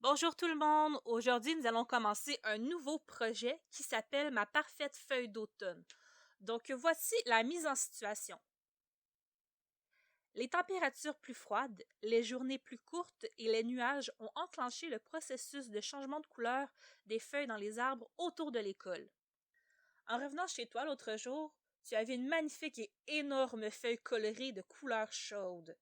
Bonjour tout le monde! Aujourd'hui, nous allons commencer un nouveau projet qui s'appelle Ma parfaite feuille d'automne. Donc, voici la mise en situation. Les températures plus froides, les journées plus courtes et les nuages ont enclenché le processus de changement de couleur des feuilles dans les arbres autour de l'école. En revenant chez toi l'autre jour, tu avais une magnifique et énorme feuille colorée de couleurs chaudes.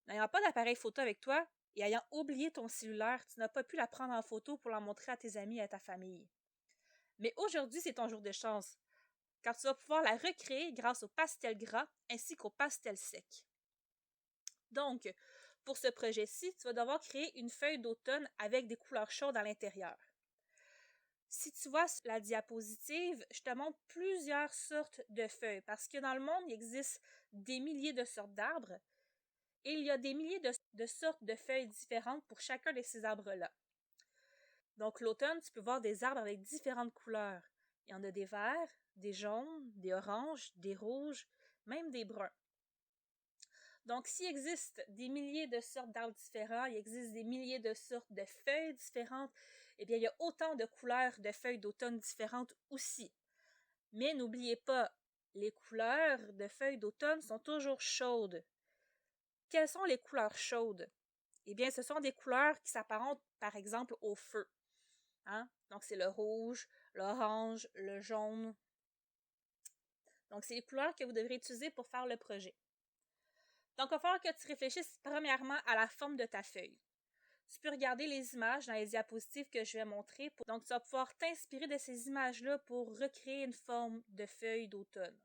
N'ayant pas d'appareil photo avec toi et ayant oublié ton cellulaire, tu n'as pas pu la prendre en photo pour la montrer à tes amis et à ta famille. Mais aujourd'hui, c'est ton jour de chance, car tu vas pouvoir la recréer grâce au pastel gras ainsi qu'au pastel sec. Donc, pour ce projet-ci, tu vas devoir créer une feuille d'automne avec des couleurs chaudes à l'intérieur. Si tu vois la diapositive, je te montre plusieurs sortes de feuilles, parce que dans le monde, il existe des milliers de sortes d'arbres, et il y a des milliers de sortes de feuilles différentes pour chacun de ces arbres-là. Donc l'automne, tu peux voir des arbres avec différentes couleurs. Il y en a des verts, des jaunes, des oranges, des rouges, même des bruns. Donc s'il existe des milliers de sortes d'arbres différents, il existe des milliers de sortes de feuilles différentes, eh bien il y a autant de couleurs de feuilles d'automne différentes aussi. Mais n'oubliez pas, les couleurs de feuilles d'automne sont toujours chaudes. Quelles sont les couleurs chaudes? Eh bien, ce sont des couleurs qui s'apparentent, par exemple, au feu. Hein? Donc, c'est le rouge, l'orange, le jaune. Donc, c'est les couleurs que vous devrez utiliser pour faire le projet. Donc, il va falloir que tu réfléchisses premièrement à la forme de ta feuille. Tu peux regarder les images dans les diapositives que je vais montrer. Donc, tu vas pouvoir t'inspirer de ces images-là pour recréer une forme de feuille d'automne.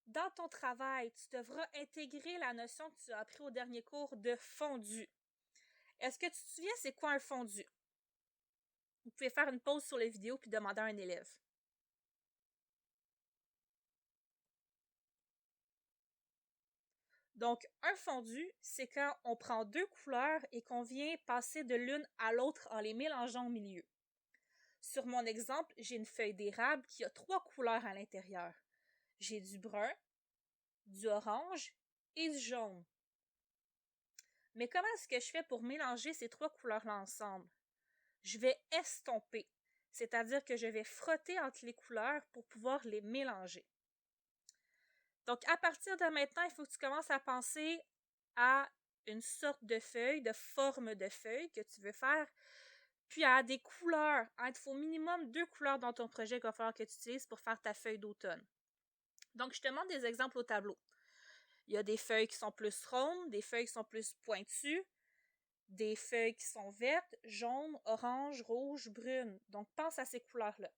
Dans ton travail, tu devras intégrer la notion que tu as appris au dernier cours de fondu. Est-ce que tu te souviens c'est quoi un fondu? Vous pouvez faire une pause sur la vidéo puis demander à un élève. Donc, un fondu, c'est quand on prend deux couleurs et qu'on vient passer de l'une à l'autre en les mélangeant au milieu. Sur mon exemple, j'ai une feuille d'érable qui a trois couleurs à l'intérieur. J'ai du brun, du orange et du jaune. Mais comment est-ce que je fais pour mélanger ces trois couleurs-là ensemble? Je vais estomper, c'est-à-dire que je vais frotter entre les couleurs pour pouvoir les mélanger. Donc, à partir de maintenant, il faut que tu commences à penser à une sorte de feuille, de forme de feuille que tu veux faire, puis à des couleurs. Il te faut au minimum deux couleurs dans ton projet qu'il va falloir que tu utilises pour faire ta feuille d'automne. Donc, je te montre des exemples au tableau. Il y a des feuilles qui sont plus rondes, des feuilles qui sont plus pointues, des feuilles qui sont vertes, jaunes, oranges, rouges, brunes. Donc, pense à ces couleurs-là.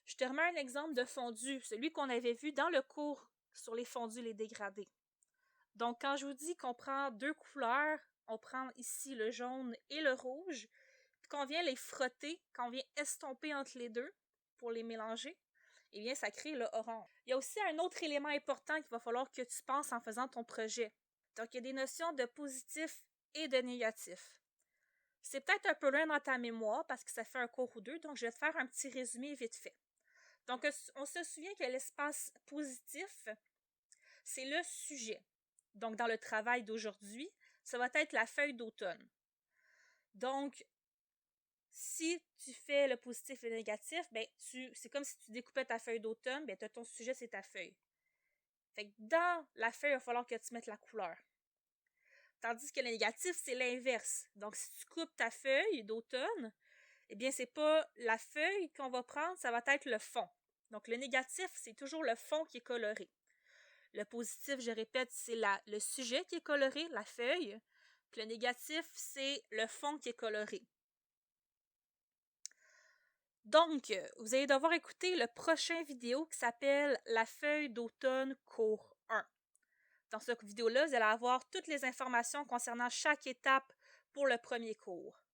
Je te remets un exemple de fondu, celui qu'on avait vu dans le cours sur les fondus, les dégradés. Donc, quand je vous dis qu'on prend deux couleurs, on prend ici le jaune et le rouge, puis qu'on vient les frotter, qu'on vient estomper entre les deux pour les mélanger, eh bien, ça crée le orange. Il y a aussi un autre élément important qu'il va falloir que tu penses en faisant ton projet. Donc, il y a des notions de positif et de négatif. C'est peut-être un peu loin dans ta mémoire parce que ça fait un cours ou deux, donc je vais te faire un petit résumé vite fait. Donc, on se souvient que l'espace positif, c'est le sujet. Donc, dans le travail d'aujourd'hui, ça va être la feuille d'automne. Donc, si tu fais le positif et le négatif, ben, c'est comme si tu découpais ta feuille d'automne, ben, ton sujet, c'est ta feuille. Fait que dans la feuille, il va falloir que tu mettes la couleur. Tandis que le négatif, c'est l'inverse. Donc, si tu coupes ta feuille d'automne, eh bien, c'est pas la feuille qu'on va prendre, ça va être le fond. Donc, le négatif, c'est toujours le fond qui est coloré. Le positif, je répète, c'est le sujet qui est coloré, la feuille. Puis le négatif, c'est le fond qui est coloré. Donc, vous allez devoir écouter le prochain vidéo qui s'appelle La feuille d'automne cours 1. Dans cette vidéo-là, vous allez avoir toutes les informations concernant chaque étape pour le premier cours.